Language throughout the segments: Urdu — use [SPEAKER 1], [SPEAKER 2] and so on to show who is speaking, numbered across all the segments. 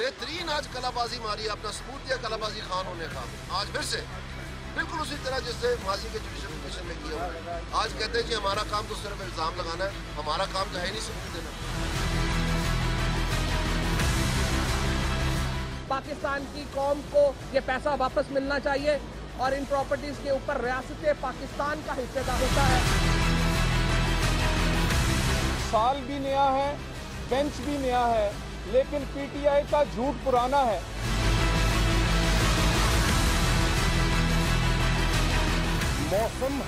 [SPEAKER 1] بہترین آج کلا بازی ماری ہے اپنا ثبوت دیا کلا بازی خان ہونے کا. آج پھر سے بالکل اسی طرح جس سے ماضی کے جوڈیشل کمیشن نے کیا ہوا. آج کہتے ہیں جی ہمارا کام تو صرف الزام لگانا ہے, ہمارا کام تو ہے نہیں ثبوت دینا.
[SPEAKER 2] پاکستان کی قوم کو یہ پیسہ واپس ملنا چاہیے اور ان پراپرٹیز کے اوپر ریاست پاکستان کا حصہ دار ہوتا ہے.
[SPEAKER 3] سال بھی نیا ہے, بینچ بھی نیا ہے, لیکن پی ٹی آئی کا جھوٹ پرانا ہے. موسم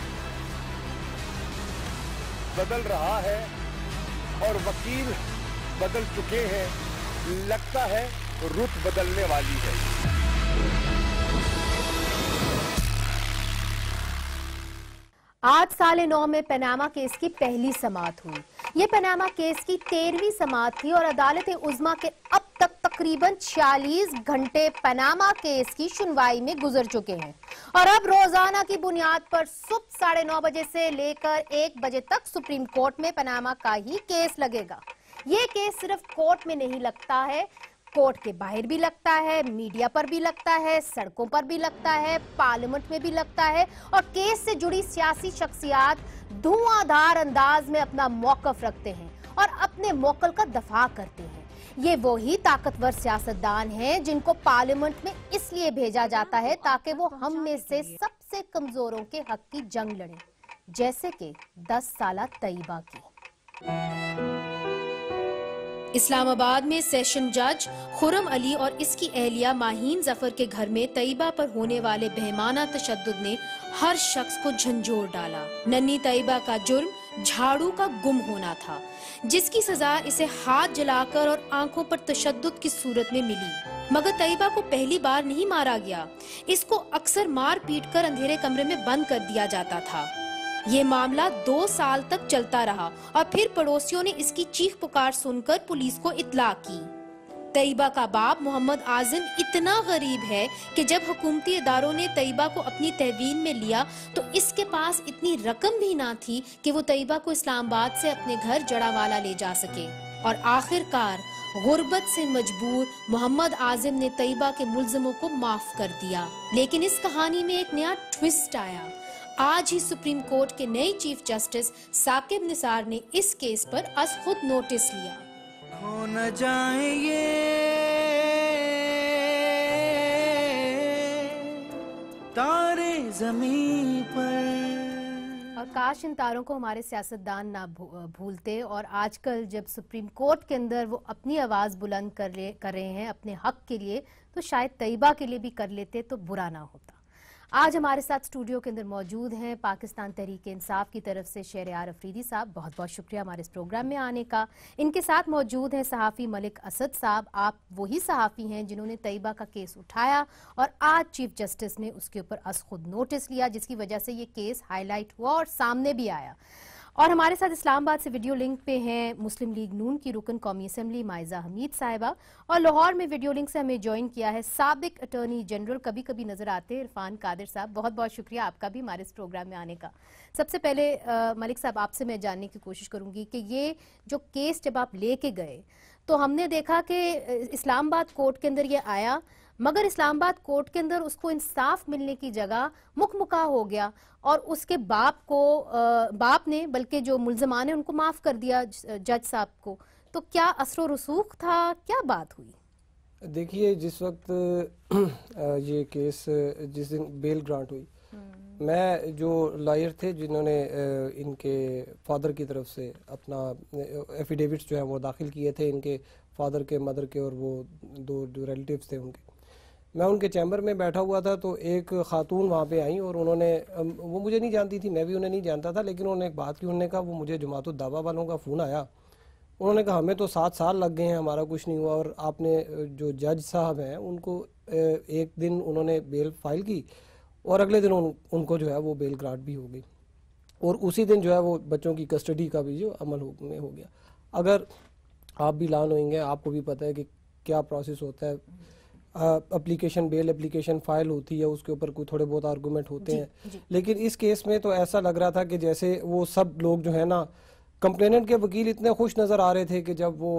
[SPEAKER 3] بدل رہا ہے اور وکیل بدل چکے ہیں. لگتا ہے رت بدلنے والی ہے.
[SPEAKER 4] آج سال 9 میں پاناما کیس کی پہلی سماعت ہوئی. یہ پاناما کیس کی 13ویں سماعت تھی اور عدالت عظمیٰ کے اب تک تقریباً 46 گھنٹے پاناما کیس کی سنوائی میں گزر چکے ہیں اور اب روزانہ کی بنیاد پر صبح 9:30 بجے سے لے کر 1 بجے تک سپریم کورٹ میں پاناما کا ہی کیس لگے گا. یہ کیس صرف کورٹ میں نہیں لگتا ہے, کورٹ کے باہر بھی لگتا ہے, میڈیا پر بھی لگتا ہے, سڑکوں پر بھی لگتا ہے, پارلیمنٹ میں بھی لگتا ہے اور کیس سے جڑی سیاسی شخصیات دھواں دھار انداز میں اپنا موقف رکھتے ہیں اور اپنے موکل کا دفاع کرتے ہیں. یہ وہی طاقتور سیاستدان ہیں جن کو پارلیمنٹ میں اس لیے بھیجا جاتا ہے تاکہ وہ ہم میں سے سب سے کمزوروں کے حق کی جنگ لڑیں, جیسے کہ 10 سالہ طیبہ کی. اسلام آباد میں سیشن جج خرم علی اور اس کی اہلیہ ماہین ظفر کے گھر میں طیبہ پر ہونے والے بہیمانہ تشدد نے ہر شخص کو جھنجھوڑ ڈالا. ننھی طیبہ کا جرم جھاڑو کا گم ہونا تھا, جس کی سزا اسے ہاتھ جلا کر اور آنکھوں پر تشدد کی صورت میں ملی. مگر طیبہ کو پہلی بار نہیں مارا گیا, اس کو اکثر مار پیٹ کر اندھیرے کمرے میں بند کر دیا جاتا تھا. یہ معاملہ 2 سال تک چلتا رہا اور پھر پڑوسیوں نے اس کی چیخ پکار سن کر پولیس کو اطلاع کی. طیبہ کا باپ محمد اعظم اتنا غریب ہے کہ جب حکومتی اداروں نے طیبہ کو اپنی تحویل میں لیا تو اس کے پاس اتنی رقم بھی نہ تھی کہ وہ طیبہ کو اسلام آباد سے اپنے گھر جڑا والا لے جا سکے. اور آخر کار غربت سے مجبور محمد اعظم نے طیبہ کے ملزموں کو معاف کر دیا. لیکن اس کہانی میں ایک نیا ٹوسٹ آیا. آج ہی سپریم کورٹ کے نئے چیف جسٹس ثاقب نثار نے اس کیس پر از خود نوٹس لیا.
[SPEAKER 5] کھو نہ جائیں یہ تارے زمین پر.
[SPEAKER 4] اور کاش ان تاروں کو ہمارے سیاستدان نہ بھولتے اور آج کل جب سپریم کورٹ کے اندر وہ اپنی آواز بلند کر رہے ہیں اپنے حق کے لیے تو شاید طیبہ کے لیے بھی کر لیتے تو برا نہ ہوتا. آج ہمارے ساتھ اسٹوڈیو کے اندر موجود ہیں پاکستان تحریک انصاف کی طرف سے شہریار افریدی صاحب, بہت بہت شکریہ ہمارے اس پروگرام میں آنے کا. ان کے ساتھ موجود ہیں صحافی ملک اسد صاحب, آپ وہی صحافی ہیں جنہوں نے طیبہ کا کیس اٹھایا اور آج چیف جسٹس نے اس کے اوپر از خود نوٹس لیا, جس کی وجہ سے یہ کیس ہائی لائٹ ہوا اور سامنے بھی آیا. اور ہمارے ساتھ اسلام آباد سے ویڈیو لنک پہ ہیں مسلم لیگ نون کی رکن قومی اسمبلی مائزہ حمید صاحبہ, اور لاہور میں ویڈیو لنک سے ہمیں جوائن کیا ہے سابق اٹارنی جنرل کبھی کبھی نظر آتے عرفان قادر صاحب. بہت بہت شکریہ آپ کا بھی ہمارے اس پروگرام میں آنے کا. سب سے پہلے ملک صاحب آپ سے میں جاننے کی کوشش کروں گی کہ یہ جو کیس جب آپ لے کے گئے تو ہم نے دیکھا کہ اسلام آباد کورٹ کے اندر یہ آیا, مگر اسلام آباد کورٹ کے اندر اس کو انصاف ملنے کی جگہ مکہ ہو گیا اور اس کے باپ نے بلکہ جو ملزمان ہیں ان کو معاف کر دیا جج صاحب کو. تو کیا اثر و رسوخ تھا, کیا بات ہوئی؟
[SPEAKER 6] دیکھیے جس وقت یہ کیس جس دن بیل گرانٹ ہوئی, میں جو لائر تھے جنہوں نے ان کے فادر کی طرف سے اپنا ایفیڈیوٹس جو ہیں وہ داخل کیے تھے, ان کے فادر کے مدر کے اور وہ 2 جو ریلیٹیوز تھے ان کے, میں ان کے چیمبر میں بیٹھا ہوا تھا تو ایک خاتون وہاں پہ آئیں اور انہوں نے, وہ مجھے نہیں جانتی تھی, میں بھی انہیں نہیں جانتا تھا, لیکن انہوں نے ایک بات کی, انہوں نے کہا وہ مجھے جماعت الدعوہ والوں کا فون آیا, انہوں نے کہا ہمیں تو 7 سال لگ گئے ہیں, ہمارا کچھ نہیں ہوا, اور آپ نے جو جج صاحب ہیں ان کو ایک دن انہوں نے بیل فائل کی اور اگلے دن ان کو جو ہے وہ بیل گرانٹ بھی ہو گئی اور اسی دن جو ہے وہ بچوں کی کسٹڈی کا بھی جو عمل میں ہو گیا. اگر آپ بھی لان ہوئیں گے, آپ کو بھی پتہ ہے کہ کیا پروسیس ہوتا ہے. اپلیکیشن بیل اپلیکیشن فائل ہوتی ہے, اس کے اوپر کوئی تھوڑے بہت آرگومنٹ ہوتے ہیں, لیکن اس کیس میں تو ایسا لگ رہا تھا کہ جیسے وہ سب لوگ جو ہے نا کمپلیننٹ کے وکیل اتنے خوش نظر آ رہے تھے کہ جب وہ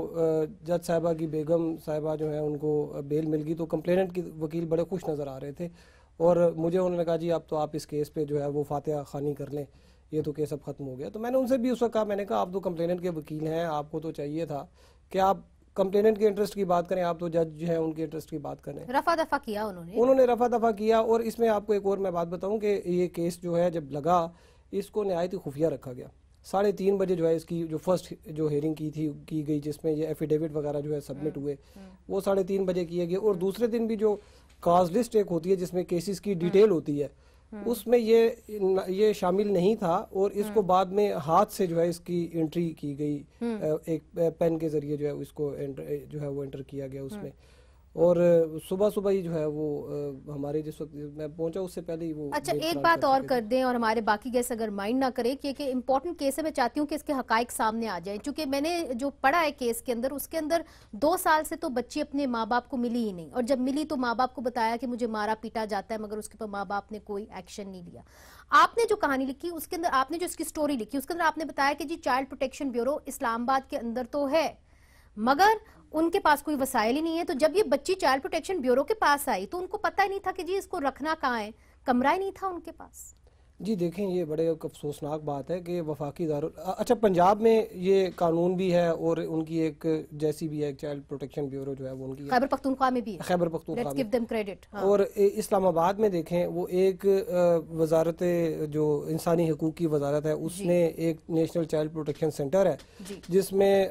[SPEAKER 6] جج صاحبہ کی بیگم صاحبہ جو ہیں ان کو بیل مل گئی تو کمپلیننٹ کی وکیل بڑے خوش نظر آ رہے تھے، اور مجھے انہوں نے کہا جی اب تو آپ اس کیس پہ جو ہے وہ فاتحہ خوانی کر لیں، یہ تو کیس اب ختم ہو گیا. تو میں نے ان سے بھی اس وقت کہا، میں نے کہا آپ تو کمپلیننٹ کے وکیل ہیں، آپ کو تو چاہیے تھا کہ آپ کمپلیننٹ کے انٹرسٹ کی بات کریں، آپ تو جج جو ہیں ان کے انٹرسٹ کی بات کریں.
[SPEAKER 4] رفع دفع کیا انہوں نے
[SPEAKER 6] رفع دفع کیا. اور اس میں آپ کو ایک اور میں بات بتاؤں کہ یہ کیس جو ہے جب لگا اس کو نہایت ہی خفیہ رکھا گیا. 3:30 بجے جو ہے اس کی جو فرسٹ جو ہیئرنگ کی گئی جس میں یہ ایفیڈیوٹ وغیرہ جو ہے سبمٹ ہوئے، وہ 3:30 بجے کیے گئے. اور دوسرے دن بھی جو کاز لسٹ ایک ہوتی ہے جس میں کیسز کی ڈیٹیل ہوتی ہے، اس میں یہ شامل نہیں تھا، اور اس کو بعد میں ہاتھ سے جو ہے اس کی انٹری کی گئی، ایک پین کے ذریعے جو ہے اس کو جو ہے وہ انٹر کیا گیا اس میں. اور صبح ہی جو ہے وہ ہمارے جس وقت میں پہنچا اس سے پہلے ہی وہ.
[SPEAKER 4] اچھا ایک بات اور کر دیں اور ہمارے باقی گیس اگر مائنڈ نہ کرے کہ امپورٹنٹ کیس ہے، میں چاہتی ہوں کہ اس کے حقائق سامنے آ جائیں، چونکہ میں نے جو پڑھا ہے کیس کے اندر اس کے اندر 2 سال سے تو بچی اپنے ماں باپ کو ملی ہی نہیں، اور جب ملی تو ماں باپ کو بتایا کہ مجھے مارا پیٹا جاتا ہے، مگر اس کے پر ماں باپ نے کوئی ایکشن نہیں لیا. آپ نے جو کہانی لکھی اس کے اندر، آپ نے جو اس کی سٹوری لکھی اس کے اندر آپ نے بتایا کہ جی چائلڈ پروٹیکشن بیورو اسلام آباد کے اندر تو ہے مگر ان کے پاس کوئی وسائل ہی نہیں ہے. تو جب یہ بچی چائلڈ پروٹیکشن بیورو کے پاس آئی تو ان کو پتہ ہی نہیں تھا کہ جی اس کو رکھنا کہاں ہے، کمرہ ہی نہیں تھا ان کے پاس.
[SPEAKER 6] جی دیکھیں یہ بڑے افسوسناک بات ہے کہ وفاقی اچھا پنجاب میں یہ قانون بھی ہے اور ان کی ایک جیسی بھی ہے چائلڈ پروٹیکشن بیورو جو ہے وہ ان کی
[SPEAKER 4] خیبر پختونخوا میں بھی ہے،
[SPEAKER 6] Khyber Pakhtunkhwa
[SPEAKER 4] let's give them credit.
[SPEAKER 6] اور اسلام آباد میں دیکھیں وہ ایک وزارت جو انسانی حقوق کی وزارت ہے اس نے ایک نیشنل چائلڈ پروٹیکشن سینٹر ہے جس میں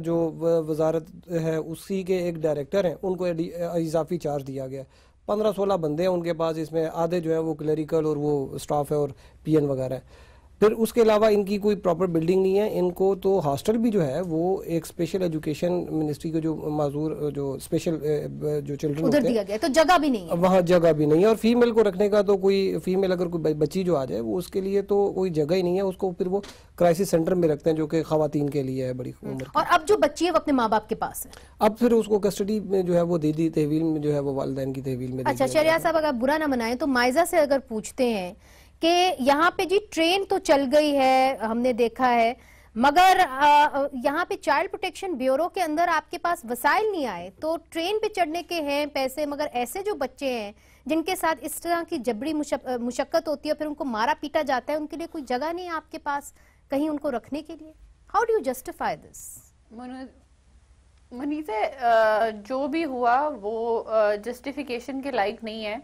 [SPEAKER 6] جو وزارت ہے اسی کے ایک ڈائریکٹر ہیں، ان کو اضافی چارج دیا گیا. 15-16 بندے ہیں ان کے پاس، اس میں آدھے جو ہے وہ کلیریکل اور وہ اسٹاف ہے اور پی این وغیرہ ہے. پھر اس کے علاوہ ان کی کوئی پراپر بلڈنگ نہیں ہے. ان کو تو ہاسٹل بھی جو ہے وہ ایک اسپیشل ایجوکیشن منسٹری کے جو معذور جو اسپیشل جو چلڈرن
[SPEAKER 4] ادھر دیا گیا، تو جگہ بھی نہیں ہے
[SPEAKER 6] وہاں، جگہ بھی نہیں ہے. اور فیمیل کو رکھنے کا تو کوئی فیمیل اگر کوئی بچی جو آ جائے وہ اس کے لیے تو کوئی جگہ ہی نہیں ہے. اس کو پھر وہ کرائسس سینٹر میں رکھتے ہیں جو کہ خواتین کے لیے ہے بڑی عمر.
[SPEAKER 4] اور اب جو بچی ہے وہ اپنے ماں باپ کے پاس ہے،
[SPEAKER 6] اب پھر اس کو کسٹڈی میں جو ہے وہ دے دی، تحویل میں جو ہے وہ والدین کی تحویل میں.
[SPEAKER 4] اچھا شہریار صاحب اگر برا نہ منائیں تو مائزہ سے اگر پوچھتے ہیں کہ یہاں پہ جی ٹرین تو چل گئی ہے ہم نے دیکھا ہے، مگر یہاں پہ چائلڈ پروٹیکشن بیورو کے اندر آپ کے پاس وسائل نہیں آئے، تو ٹرین پہ چڑھنے کے ہیں پیسے، مگر ایسے جو بچے ہیں جن کے ساتھ اس طرح کی جبری مشقت ہوتی ہے پھر ان کو مارا پیٹا جاتا ہے، ان کے لیے کوئی جگہ نہیں ہے آپ کے پاس کہیں ان کو رکھنے کے لیے. ہاؤ ڈو یو جسٹیفائی دس؟
[SPEAKER 7] منیزے جو بھی ہوا وہ جسٹیفیکیشن کے لائق نہیں ہے.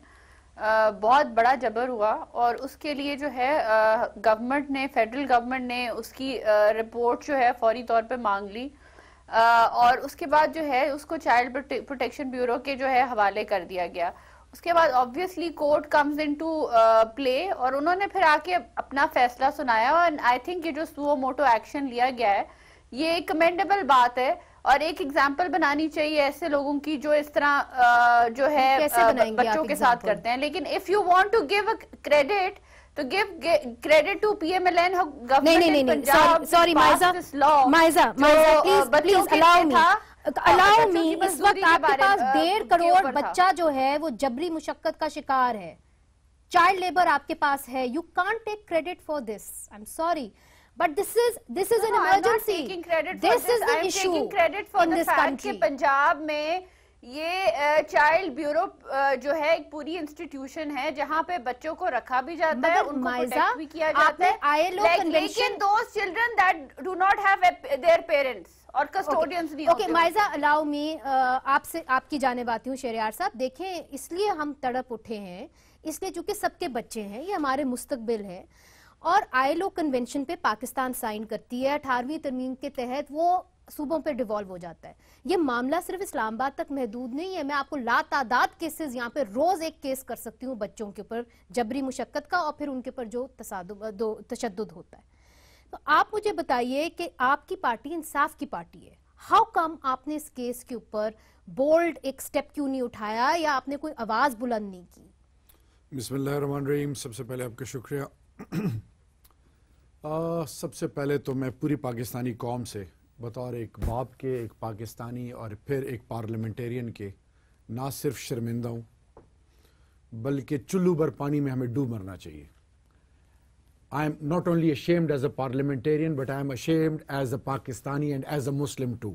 [SPEAKER 7] بہت بڑا جبر ہوا اور اس کے لیے جو ہے گورنمنٹ نے، فیڈرل گورنمنٹ نے اس کی رپورٹ جو ہے فوری طور پہ مانگ لی، اور اس کے بعد جو ہے اس کو چائلڈ پروٹیکشن بیورو کے جو ہے حوالے کر دیا گیا. اس کے بعد obviously court comes into play اور انہوں نے پھر آ کے اپنا فیصلہ سنایا. اور آئی تھنک یہ جو سو موٹو ایکشن لیا گیا ہے یہ کمینڈیبل بات ہے، اور ایک ایگزامپل بنانی چاہیے ایسے لوگوں کی جو اس طرح جو ہے بچوں کے ساتھ کرتے ہیں. لیکن if you want to give a credit to give credit to PMLN government in Punjab,
[SPEAKER 4] sorry Maiza please allow me اس وقت آپ کے پاس 1.5 کروڑ بچہ جو ہے وہ جبری مشقت کا شکار ہے، چائلڈ لیبر آپ کے پاس ہے. You can't take credit for this. I'm sorry. But this is an emergency. This is the issue in this country.
[SPEAKER 7] Punjab میں یہ چائلڈ بیورو جو ہے ایک پوری انسٹیٹیوشن ہے جہاں پہ بچوں کو رکھا بھی جاتا ہے، ان کو پروٹیکٹ بھی کیا جاتا ہے، لیکن those children that do not have their parents اور custodians نہیں ہوتے.
[SPEAKER 4] Okay, مائزہ allow me آپ کی جانب آتی ہوں. شہریار صاحب دیکھیں اس لیے ہم تڑپ اٹھے ہیں، اس لیے چونکہ سب کے بچے ہیں، یہ ہمارے مستقبل ہے، اور ILO کنونشن پہ پاکستان سائن کرتی ہے، 18ویں ترمیم کے تحت وہ صوبوں پہ ڈیوالو ہو جاتا ہے. یہ معاملہ صرف اسلام آباد تک محدود نہیں ہے، میں آپ کو لا تعداد کیسز یہاں پہ روز ایک کیس کر سکتی ہوں بچوں کے اوپر جبری مشقت کا اور پھر ان کے اوپر جو تشدد ہوتا ہے. تو آپ مجھے بتائیے کہ آپ کی پارٹی انصاف کی پارٹی ہے، ہاؤ کم آپ نے اس کیس کے اوپر بولڈ ایک سٹیپ کیوں نہیں اٹھایا یا آپ نے کوئی آواز بلند نہیں کی؟
[SPEAKER 8] بسم اللہ الرحمن الرحیم. سب سے پہلے آپ کا شکریہ. سب سے پہلے تو میں پوری پاکستانی قوم سے بطور ایک باپ کے، ایک پاکستانی اور پھر ایک پارلیمنٹیرین کے نہ صرف شرمندہ ہوں بلکہ چلو بھر پانی میں ہمیں ڈوب مرنا چاہیے. I am not only ashamed as a parliamentarian, but I am ashamed as a Pakistani and as a Muslim too.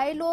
[SPEAKER 4] ILO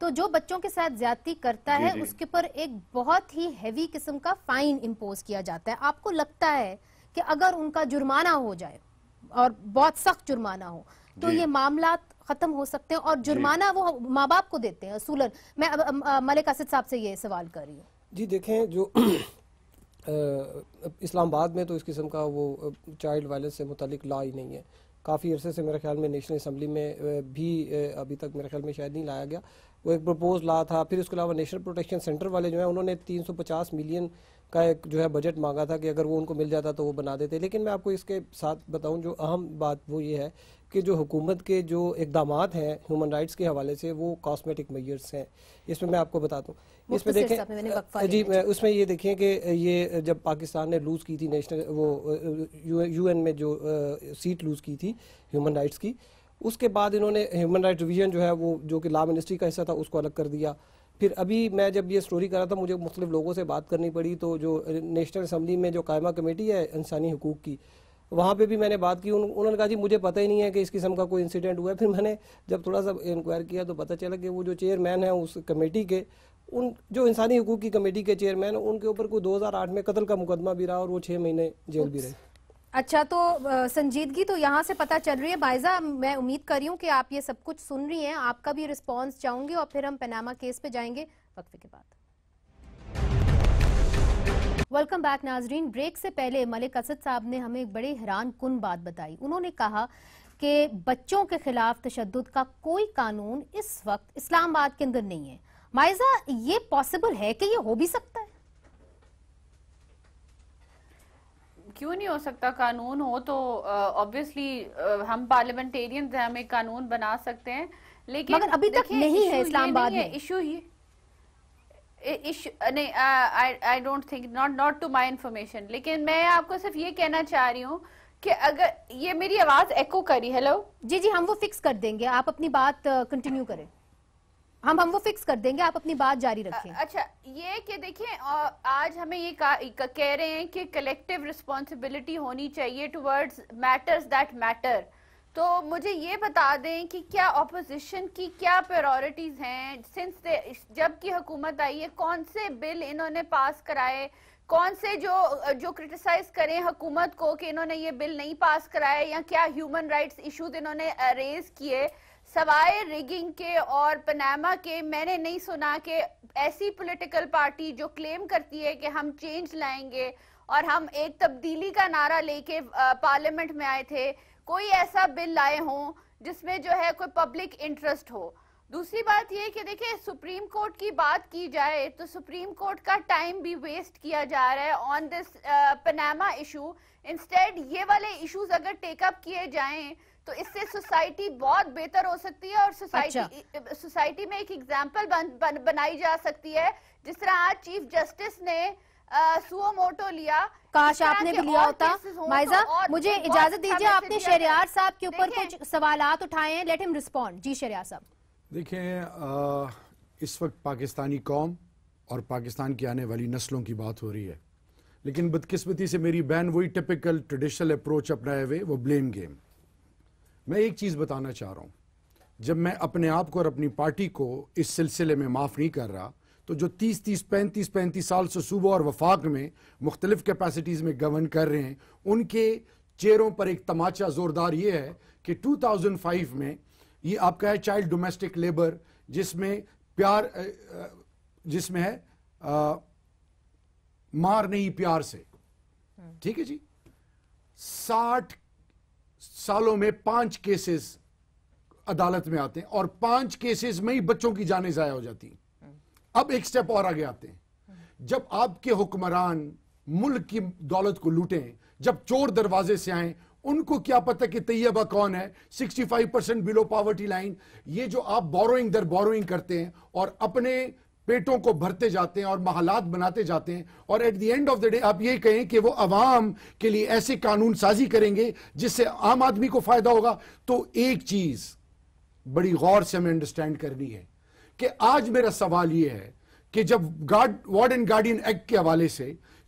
[SPEAKER 4] تو جو بچوں کے ساتھ زیادتی کرتا ہے اس کے پر ایک بہت ہی ہیوی قسم کا فائن امپوز کیا جاتا ہے. آپ کو لگتا ہے کہ اگر ان کا جرمانہ ہو جائے اور بہت سخت جرمانہ ہو تو یہ معاملات ختم ہو سکتے ہیں, اور جرمانہ وہ ماں باپ کو دیتے ہیں اصولاً؟ میں ملک اسد صاحب سے یہ سوال کر رہی ہوں.
[SPEAKER 6] جی دیکھیں, جو اسلام آباد میں تو اس قسم کا وہ چائلڈ وائلنس سے متعلق لا ہی نہیں ہے. کافی عرصے سے میرے خیال میں نیشنل اسمبلی میں بھی ابھی تک میرے خیال میں شاید نہیں لایا گیا. وہ ایک پرپوز لا تھا. پھر اس کے علاوہ نیشنل پروٹیکشن سینٹر والے جو ہیں انہوں نے 350 ملین کا ایک جو ہے بجٹ مانگا تھا کہ اگر وہ ان کو مل جاتا تو وہ بنا دیتے. لیکن میں آپ کو اس کے ساتھ بتاؤں, جو اہم بات وہ یہ ہے کہ جو حکومت کے جو اقدامات ہیں ہیومن رائٹس کے حوالے سے وہ کاسمیٹک میجرز ہیں. اس میں آپ کو بتاتا ہوں, اس میں دیکھیں جی, اس میں یہ دیکھیں کہ یہ جب پاکستان نے لوز کی تھی نیشنل وہ یو این میں جو سیٹ لوز کی تھی ہیومن رائٹس کی, اس کے بعد انہوں نے ہیومن رائٹس ڈویژن جو ہے وہ جو کہ لا منسٹری کا حصہ تھا اس کو الگ کر دیا. پھر ابھی میں جب یہ سٹوری کر رہا تھا مجھے مختلف لوگوں سے بات کرنی پڑی, تو جو نیشنل اسمبلی میں جو قائمہ کمیٹی ہے انسانی حقوق کی, وہاں پہ بھی میں نے بات کی. انہوں نے کہا جی مجھے پتہ ہی نہیں ہے کہ اس قسم کا کوئی انسیڈنٹ ہوا ہے. پھر میں نے جب تھوڑا سا انکوائر کیا تو پتہ چلا کہ وہ جو چیئرمین ہیں اس کمیٹی کے, ان جو انسانی حقوق کی کمیٹی کے چیئرمین, ان کے اوپر کوئی 2008 میں قتل کا مقدمہ بھی رہا اور وہ 6 مہینے جیل بھی رہے.
[SPEAKER 4] اچھا, تو سنجیدگی تو یہاں سے پتہ چل رہی ہے. بائزہ, میں امید کر رہی ہوں کہ آپ یہ سب کچھ سن رہی ہیں, آپ کا بھی رسپانس چاہوں گے اور پھر ہم پیناما کیس پہ جائیں گے وقفے کے بعد. ویلکم بیک ناظرین. بریک سے پہلے ملک اسد صاحب نے ہمیں ایک بڑے حیران کن بات بتائی. انہوں نے کہا کہ بچوں کے خلاف تشدد کا کوئی قانون اس وقت اسلام آباد کے اندر نہیں ہے. مائزہ, یہ پاسبل ہے کہ یہ ہو بھی سکتا ہے؟
[SPEAKER 7] کیوں نہیں ہو سکتا؟ قانون ہو تو آبویسلی ہم پارلیمنٹیرینز ہیں, ہم ایک قانون بنا سکتے ہیں, لیکن
[SPEAKER 4] مگر ابھی تک نہیں ہے اسلام آباد میں.
[SPEAKER 7] نہیں, I don't think, not to my information. لیکن میں آپ کو صرف یہ کہنا چاہ رہی ہوں کہ اگر یہ میری آواز ایکو کری, ہیلو
[SPEAKER 4] جی ہم وہ فکس کر دیں گے, آپ اپنی بات کنٹینیو کریں. ہم وہ فکس کر دیں گے, آپ اپنی بات جاری رکھیں.
[SPEAKER 7] اچھا, یہ کہ دیکھیں آج ہمیں یہ کہہ رہے ہیں کہ کلیکٹیو رسپانسبلٹی ہونی چاہیے ٹورڈز میٹرز دیٹ میٹر. تو مجھے یہ بتا دیں کہ کیا اپوزیشن کی کیا پریورٹیز ہیں سنس جب کی حکومت آئی ہے, کون سے بل انہوں نے پاس کرائے, کون سے جو کرٹیسائز کریں حکومت کو کہ انہوں نے یہ بل نہیں پاس کرائے, یا کیا ہیومن رائٹس ایشوز انہوں نے ریز کیے سوائے ریگنگ کے اور پناما کے. میں نے نہیں سنا کہ ایسی پولیٹیکل پارٹی جو کلیم کرتی ہے کہ ہم چینج لائیں گے اور ہم ایک تبدیلی کا نعرہ لے کے پارلیمنٹ میں آئے تھے, کوئی ایسا بل لائے ہوں جس میں جو ہے کوئی پبلک انٹرسٹ ہو. دوسری بات یہ کہ دیکھیں, سپریم کورٹ کی بات کی جائے تو سپریم کورٹ کا ٹائم بھی ویسٹ کیا جا رہا ہے آن دس پناما ایشو. انسٹیڈ یہ والے ایشوز اگر ٹیک اپ کیے جائیں تو اس سے سوسائٹی بہت بہتر ہو سکتی ہے, اور سوسائٹی میں ایک ایگزامپل بنائی جا سکتی ہے. جس طرح آج چیف جسٹس نے سو موٹو لیا,
[SPEAKER 4] کاش آپ نے بھی لیا ہوتا. مائزہ, مجھے اجازت دیجیے, آپ نے شہریار صاحب کے اوپر کچھ سوالات اٹھائے ہیں, لیٹ ہم رسپونڈ. جی شہریار صاحب.
[SPEAKER 8] دیکھیں, اس وقت پاکستانی قوم اور پاکستان کی آنے والی نسلوں کی بات ہو رہی ہے, لیکن بدقسمتی سے میری بہن وہی ٹپیکل ٹریڈیشنل اپروچ اپنائے ہوئے, وہ بلیم گیم. میں ایک چیز بتانا چاہ رہا ہوں, جب میں اپنے آپ کو اور اپنی پارٹی کو اس سلسلے میں معاف نہیں کر رہا, تو جو 35 سال سے صوبہ اور وفاق میں مختلف کیپیسٹیز میں گورن کر رہے ہیں, ان کے چہروں پر ایک تماچا زوردار یہ ہے کہ 2005 میں یہ آپ کا ہے چائلڈ ڈومیسٹک لیبر, جس میں پیار, جس میں ہے مار نہیں پیار سے, ٹھیک ہے جی, 60 سالوں میں 5 کیسز عدالت میں آتے ہیں اور 5 کیسز میں ہی بچوں کی جانیں ضائع ہو جاتی ہیں. اب ایک سٹیپ اور آگے آتے ہیں, جب آپ کے حکمران ملک کی دولت کو لوٹیں, جب چور دروازے سے آئیں, ان کو کیا پتہ کہ طیبہ کون ہے, 65% بلو پاورٹی لائن. یہ جو آپ بوروئنگ در بوروئنگ کرتے ہیں اور اپنے پیٹوں کو بھرتے جاتے ہیں اور محلات بناتے جاتے ہیں, اور at the end of the day آپ یہ کہیں کہ وہ عوام کے لیے ایسے قانون سازی کریں گے جس سے عام آدمی کو فائدہ ہوگا. تو ایک چیز بڑی غور سے ہمیں انڈرسٹینڈ کرنی ہے کہ آج میرا سوال یہ ہے کہ جب وارڈ اینڈ گارڈین ایکٹ کے حوالے سے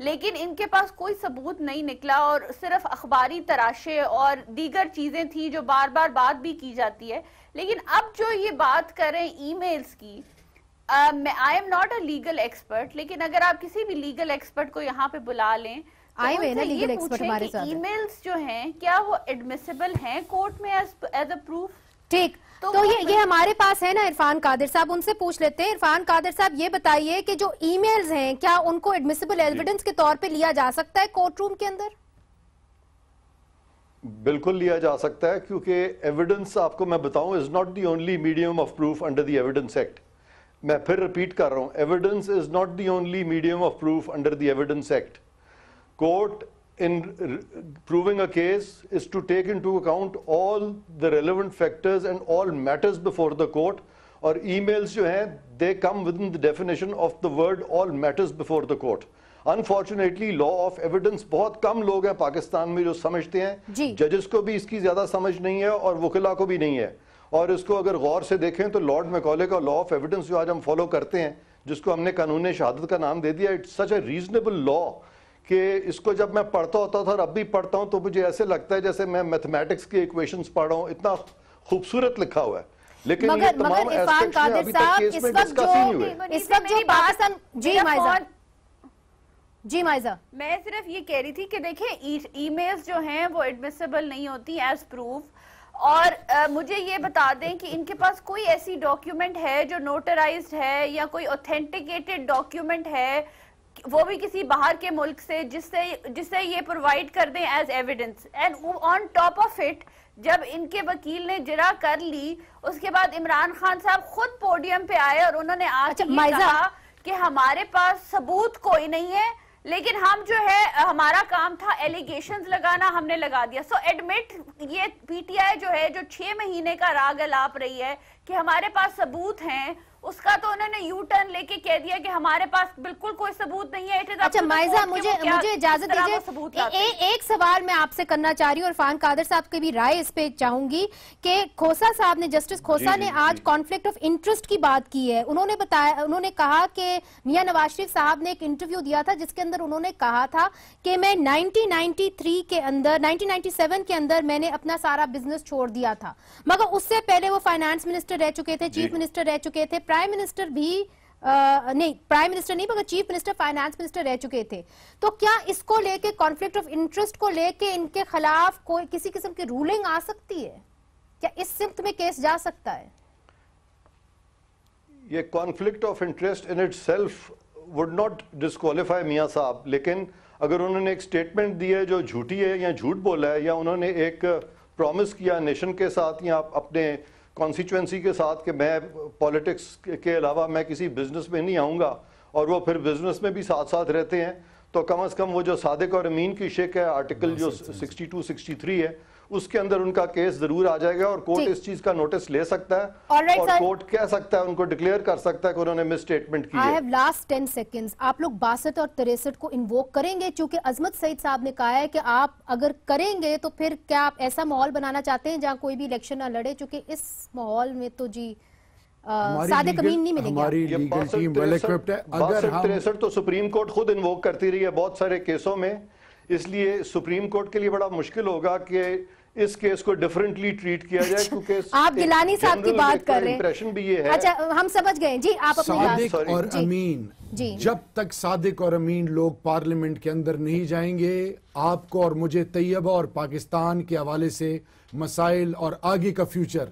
[SPEAKER 7] لیکن ان کے پاس کوئی ثبوت نہیں نکلا اور صرف اخباری تراشے اور دیگر چیزیں تھی جو بار بار بات بھی کی جاتی ہے. لیکن اب جو یہ بات کریں ای میلز کی, I am not a legal expert, لیکن اگر آپ کسی بھی لیگل ایکسپرٹ کو یہاں پہ بلا لیں
[SPEAKER 4] آئے ہوئے نا لیگل ایکسپرٹ ہمارے ساتھ,
[SPEAKER 7] ای میلز جو ہیں کیا وہ ایڈمیسیبل ہیں کورٹ میں ایز اے پروف؟
[SPEAKER 4] ٹھیک, تو یہ ہمارے پاس ہے نا عرفان قادر صاحب, ان سے پوچھ لیتے ہیں. عرفان قادر صاحب یہ بتائیے کہ جو ای میلز ہیں کیا ان کو ایڈمیسیبل ایویڈنس کے طور پہ لیا جا سکتا ہے کورٹ روم کے اندر؟
[SPEAKER 3] بالکل لیا جا سکتا ہے, کیونکہ ایویڈنس آپ کو میں بتاؤں is not the only medium of proof under the evidence act. میں پھر ریپیٹ کر رہا ہوں, evidence is not the only medium of proof under the evidence act. Court in proving a case is to take into account all the relevant factors and all matters before the court, اور emails جو ہیں they come within the definition of the word all matters before the court. Unfortunately law of evidence بہت کم لوگ ہیں پاکستان میں جو سمجھتے ہیں, ججز کو بھی اس کی زیادہ سمجھ نہیں ہے اور وکلا کو بھی نہیں ہے. اور اس کو اگر غور سے دیکھیں تو لارڈ میکالے کا لا آف ایویڈنس جو آج ہم فالو کرتے ہیں, جس کو ہم نے قانون شہادت کا نام دے دیا, اٹس سچ اے ریزنیبل لا کہ اس کو جب میں پڑھتا ہوتا تھا اور اب بھی پڑھتا ہوں تو مجھے ایسے لگتا ہے جیسے میں میتھمیٹکس کی ایکویشنز پڑھ رہا ہوں, اتنا خوبصورت لکھا ہوا ہے. لیکن یہ تمام ایسپیکٹس میں ابھی تک کیس میں ڈسکس نہیں ہوئے.
[SPEAKER 4] اس وقت جو پاکستان, جی مائزہ
[SPEAKER 7] میں صرف یہ کہہ رہی تھی کہ دیکھیں ای میلز جو ہیں وہ ایڈمیسیبل نہیں ہوتی ایز پروف, اور مجھے یہ بتا دیں کہ ان کے پاس کوئی ایسی ڈاکیومنٹ ہے جو نوٹرائزڈ ہے یا کوئی اوتھینٹیکیٹڈ ڈاکیومنٹ ہے, وہ بھی کسی باہر کے ملک سے, جس سے یہ پرووائڈ کر دیں as evidence. And on top of it جب ان کے وکیل نے جرا کر لی, اس کے بعد عمران خان صاحب خود پوڈیم پہ آئے اور انہوں نے آج یہ کہا کہ ہمارے پاس ثبوت کوئی نہیں ہے, لیکن ہم جو ہے ہمارا کام تھا ایلیگیشنز لگانا, ہم نے لگا دیا. سو ایڈمٹ, یہ پی ٹی آئی جو ہے جو 6 مہینے کا راگ الاپ رہی ہے کہ ہمارے پاس ثبوت ہیں, اس کا تو انہوں نے یو ٹرن لے کے کہہ دیا کہ ہمارے پاس بالکل کوئی ثبوت نہیں ہے.
[SPEAKER 4] اچھا مائزہ مجھے اجازت دیجیے, ایک سوال میں آپ سے کرنا چاہ رہی ہوں, عرفان قادر صاحب کی بھی رائے اس پہ چاہوں گی کہ کھوسا صاحب نے, جسٹس کھوسا نے آج کانفلکٹ آف انٹرسٹ کی بات کی ہے. انہوں نے بتایا, انہوں نے کہا کہ میاں نواز شریف صاحب نے ایک انٹرویو دیا تھا جس کے اندر انہوں نے کہا تھا کہ میں 1993 کے اندر 1997 کے اندر میں نے اپنا سارا بزنس چھوڑ دیا تھا, مگر اس سے پہلے وہ فائنانس منسٹر رہ چکے تھے, چیف منسٹر رہ چکے تھے, پرائم منسٹر بھی نہیں, پرائم منسٹر نہیں مگر چیف منسٹر, فائنانس منسٹر رہ چکے تھے. تو کیا اس کو لے کے کانفلکٹ آف انٹرسٹ کو لے کے ان کے خلاف کوئی کسی قسم کی رولنگ آ سکتی ہے؟ کیا اس سمت میں کیس جا سکتا ہے؟
[SPEAKER 3] یہ conflict of interest in it self would not disqualify میاں صاحب, لیکن اگر انہوں نے ایک سٹیٹمنٹ دی ہے جو جھوٹی ہے یا جھوٹ بولا ہے, یا انہوں نے ایک پرومس کیا نیشن کے ساتھ یا اپنے کانسٹیچوئنسی کے ساتھ کہ میں پالیٹکس کے علاوہ میں کسی بزنس میں نہیں آؤں گا, اور وہ پھر بزنس میں بھی ساتھ ساتھ رہتے ہیں, تو کم از کم وہ جو صادق اور امین کی شک ہے آرٹیکل جو 62-63 ہے, اس کے اندر ان کا کیس ضرور آ جائے گا, اور کورٹ اس چیز کا نوٹس لے سکتا ہے, اور کورٹ کہہ سکتا ہے, ان کو ڈکلیئر کر سکتا ہے کہ انہوں نے مس سٹیٹمنٹ کی ہے.
[SPEAKER 4] I have last 10 seconds. آپ لوگ 62 اور 63 کو انووک کریں گے, چونکہ عظمت سعید صاحب نے کہا ہے کہ آپ اگر کریں گے تو پھر کیا آپ ایسا ماحول بنانا چاہتے ہیں جہاں کوئی بھی الیکشن نہ لڑے, چونکہ اس ماحول میں تو جی صادق امین نہیں ملیں گے.
[SPEAKER 8] ہماری لیگل ٹیم ویل ایکوپڈ ہے. اگر
[SPEAKER 3] 63 تو سپریم کورٹ خود انووک کرتی رہی ہے بہت سارے کیسوں میں, اس لیے سپریم کورٹ کے لیے بڑا مشکل ہوگا کہ اس کیس کو ڈیفرنٹلی ٹریٹ کیا جائے, کیونکہ
[SPEAKER 4] آپ گیلانی صاحب کی بات کر رہے ہیں,
[SPEAKER 3] امپریشن بھی یہ ہے.
[SPEAKER 4] اچھا ہم سمجھ گئے جی, آپ اپنی
[SPEAKER 8] صادق اور امین, جب تک صادق اور امین لوگ پارلیمنٹ کے اندر نہیں جائیں گے, آپ کو اور مجھے طیبہ اور پاکستان کے حوالے سے مسائل اور آگے کا future,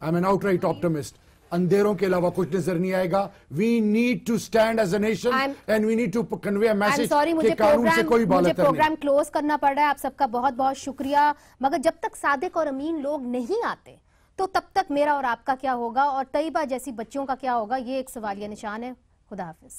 [SPEAKER 8] I am an outright optimist, اندھیروں کے علاوہ کچھ نظر نہیں آئے گا. We need to stand as a nation and we need to convey a message کہ قانون سے کوئی بالاتر نہیں.
[SPEAKER 4] مجھے پروگرام کلوز کرنا پڑ رہا ہے, آپ سب کا بہت بہت شکریہ, مگر جب تک صادق اور امین لوگ نہیں آتے تو تب تک میرا اور آپ کا کیا ہوگا, اور طیبہ جیسی بچیوں کا کیا ہوگا, یہ ایک سوالیہ نشان ہے. خدا حافظ.